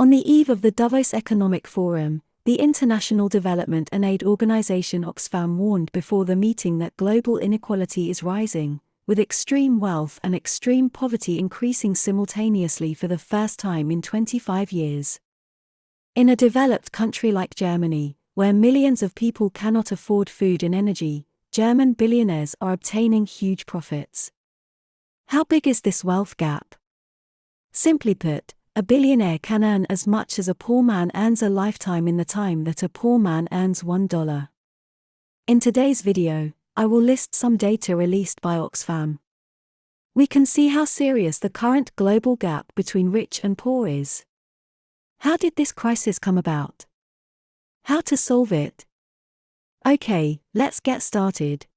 On the eve of the Davos Economic Forum, the International Development and Aid Organization Oxfam warned before the meeting that global inequality is rising, with extreme wealth and extreme poverty increasing simultaneously for the first time in 25 years. In a developed country like Germany, where millions of people cannot afford food and energy, German billionaires are obtaining huge profits. How big is this wealth gap? Simply put, a billionaire can earn as much as a poor man earns a lifetime in the time that a poor man earns $1. In today's video, I will list some data released by Oxfam. We can see how serious the current global gap between rich and poor is. How did this crisis come about? How to solve it? Okay, let's get started.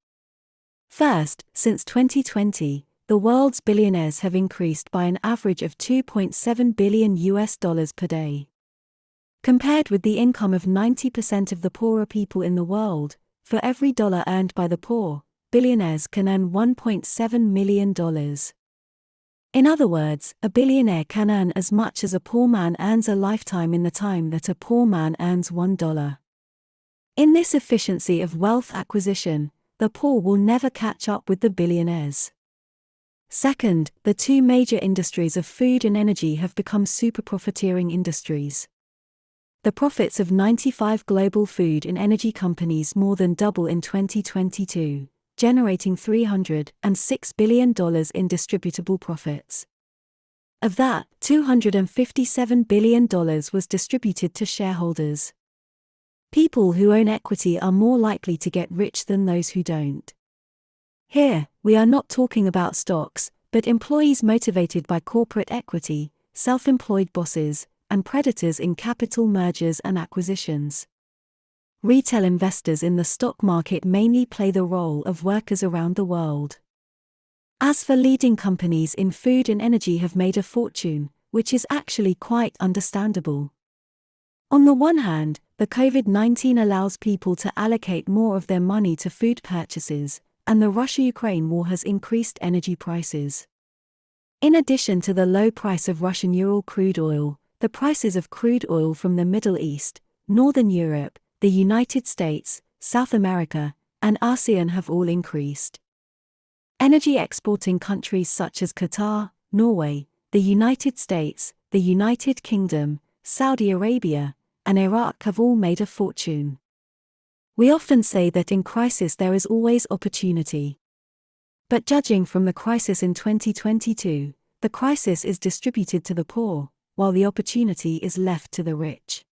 First, since 2020, the world's billionaires have increased by an average of $2.7 billion per day. Compared with the income of 90% of the poorer people in the world, for every dollar earned by the poor, billionaires can earn $1.7 million. In other words, a billionaire can earn as much as a poor man earns a lifetime in the time that a poor man earns $1. In this efficiency of wealth acquisition, the poor will never catch up with the billionaires. Second, the two major industries of food and energy have become super-profiteering industries. The profits of 95 global food and energy companies more than double in 2022, generating $306 billion in distributable profits. Of that, $257 billion was distributed to shareholders. People who own equity are more likely to get rich than those who don't. Here, we are not talking about stocks, but employees motivated by corporate equity, self-employed bosses, and predators in capital mergers and acquisitions. Retail investors in the stock market mainly play the role of workers around the world. As for leading companies in food and energy have made a fortune, which is actually quite understandable. On the one hand, the COVID-19 allows people to allocate more of their money to food purchases, and the Russia-Ukraine war has increased energy prices. In addition to the low price of Russian Ural crude oil, the prices of crude oil from the Middle East, Northern Europe, the United States, South America, and ASEAN have all increased. Energy exporting countries such as Qatar, Norway, the United States, the United Kingdom, Saudi Arabia, and Iraq have all made a fortune. We often say that in crisis there is always opportunity. But judging from the crisis in 2022, the crisis is distributed to the poor, while the opportunity is left to the rich.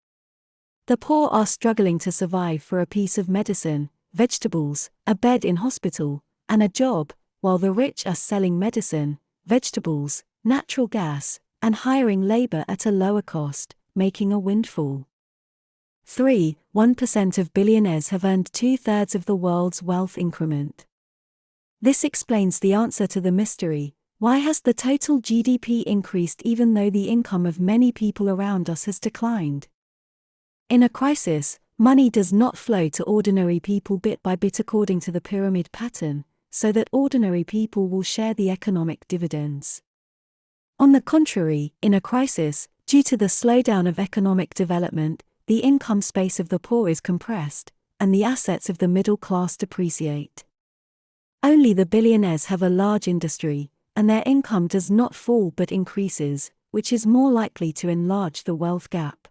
The poor are struggling to survive for a piece of medicine, vegetables, a bed in hospital, and a job, while the rich are selling medicine, vegetables, natural gas, and hiring labor at a lower cost, making a windfall. 1% of billionaires have earned 2/3 of the world's wealth increment. This explains the answer to the mystery: why has the total GDP increased even though the income of many people around us has declined? In a crisis, money does not flow to ordinary people bit by bit according to the pyramid pattern, so that ordinary people will share the economic dividends. On the contrary, in a crisis, due to the slowdown of economic development, the income space of the poor is compressed, and the assets of the middle class depreciate. Only the billionaires have a large industry, and their income does not fall but increases, which is more likely to enlarge the wealth gap.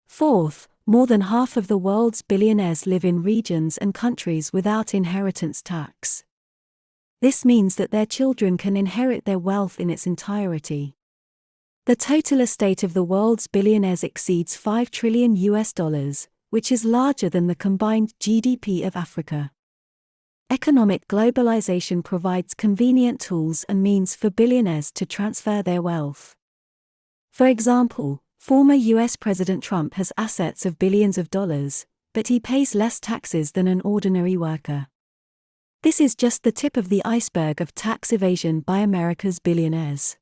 Fourth, more than half of the world's billionaires live in regions and countries without inheritance tax. This means that their children can inherit their wealth in its entirety. The total estate of the world's billionaires exceeds $5 trillion, which is larger than the combined GDP of Africa. Economic globalization provides convenient tools and means for billionaires to transfer their wealth. For example, former US President Trump has assets of billions of dollars, but he pays less taxes than an ordinary worker. This is just the tip of the iceberg of tax evasion by America's billionaires.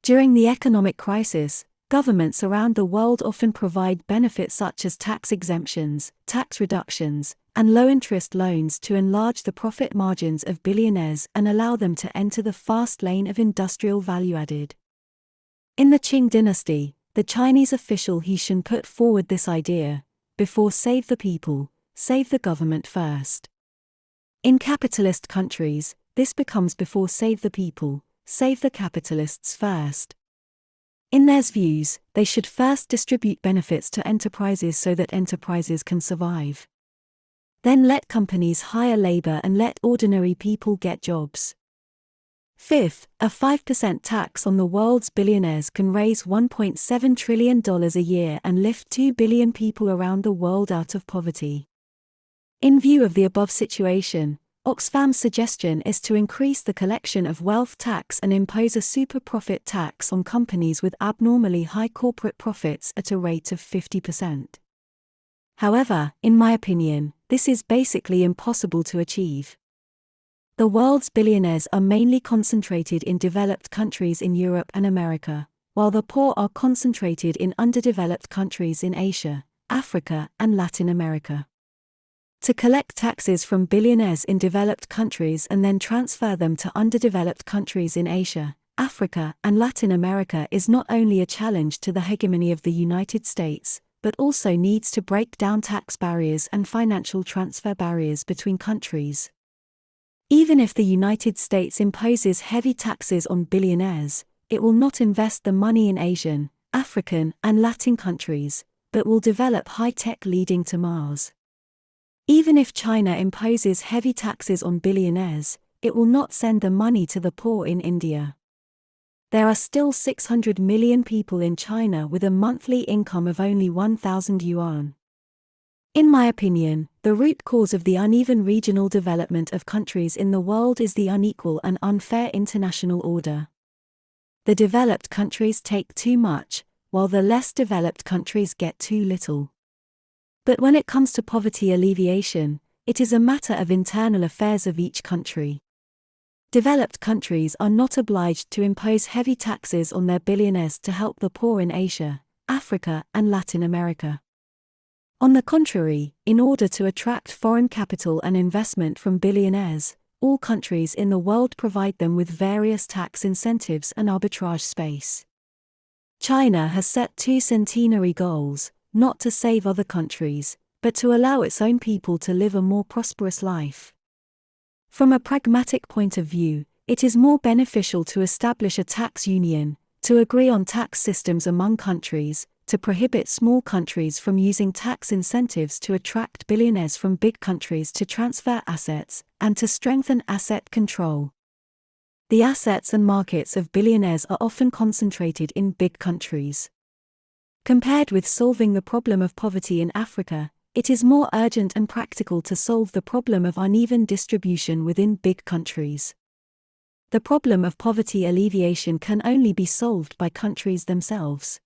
During the economic crisis, governments around the world often provide benefits such as tax exemptions, tax reductions, and low-interest loans to enlarge the profit margins of billionaires and allow them to enter the fast lane of industrial value added. In the Qing dynasty, the Chinese official He Shun put forward this idea, before save the people, save the government first. In capitalist countries, this becomes before save the people, save the capitalists first. In their views, they should first distribute benefits to enterprises so that enterprises can survive. Then let companies hire labor and let ordinary people get jobs. Fifth, a 5% tax on the world's billionaires can raise $1.7 trillion a year and lift 2 billion people around the world out of poverty. In view of the above situation, Oxfam's suggestion is to increase the collection of wealth tax and impose a super profit tax on companies with abnormally high corporate profits at a rate of 50%. However, in my opinion, this is basically impossible to achieve. The world's billionaires are mainly concentrated in developed countries in Europe and America, while the poor are concentrated in underdeveloped countries in Asia, Africa, and Latin America. To collect taxes from billionaires in developed countries and then transfer them to underdeveloped countries in Asia, Africa, and Latin America is not only a challenge to the hegemony of the United States, but also needs to break down tax barriers and financial transfer barriers between countries. Even if the United States imposes heavy taxes on billionaires, it will not invest the money in Asian, African, and Latin countries, but will develop high-tech leading to Mars. Even if China imposes heavy taxes on billionaires, it will not send the money to the poor in India. There are still 600 million people in China with a monthly income of only 1,000 yuan. In my opinion, the root cause of the uneven regional development of countries in the world is the unequal and unfair international order. The developed countries take too much, while the less developed countries get too little. But when it comes to poverty alleviation, it is a matter of internal affairs of each country. Developed countries are not obliged to impose heavy taxes on their billionaires to help the poor in Asia, Africa, and Latin America. On the contrary, in order to attract foreign capital and investment from billionaires, all countries in the world provide them with various tax incentives and arbitrage space. China has set 2 centenary goals, not to save other countries, but to allow its own people to live a more prosperous life. From a pragmatic point of view, it is more beneficial to establish a tax union, to agree on tax systems among countries, to prohibit small countries from using tax incentives to attract billionaires from big countries to transfer assets, and to strengthen asset control. The assets and markets of billionaires are often concentrated in big countries. Compared with solving the problem of poverty in Africa, it is more urgent and practical to solve the problem of uneven distribution within big countries. The problem of poverty alleviation can only be solved by countries themselves.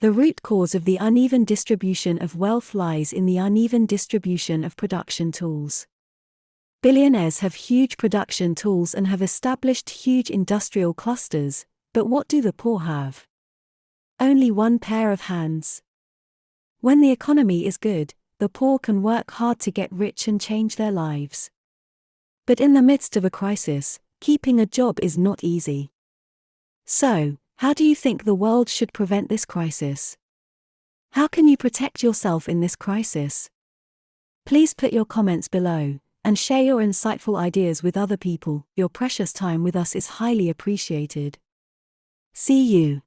The root cause of the uneven distribution of wealth lies in the uneven distribution of production tools. Billionaires have huge production tools and have established huge industrial clusters, but what do the poor have? Only one pair of hands. When the economy is good, the poor can work hard to get rich and change their lives. But in the midst of a crisis, keeping a job is not easy. So, how do you think the world should prevent this crisis? How can you protect yourself in this crisis? Please put your comments below, and share your insightful ideas with other people. Your precious time with us is highly appreciated. See you.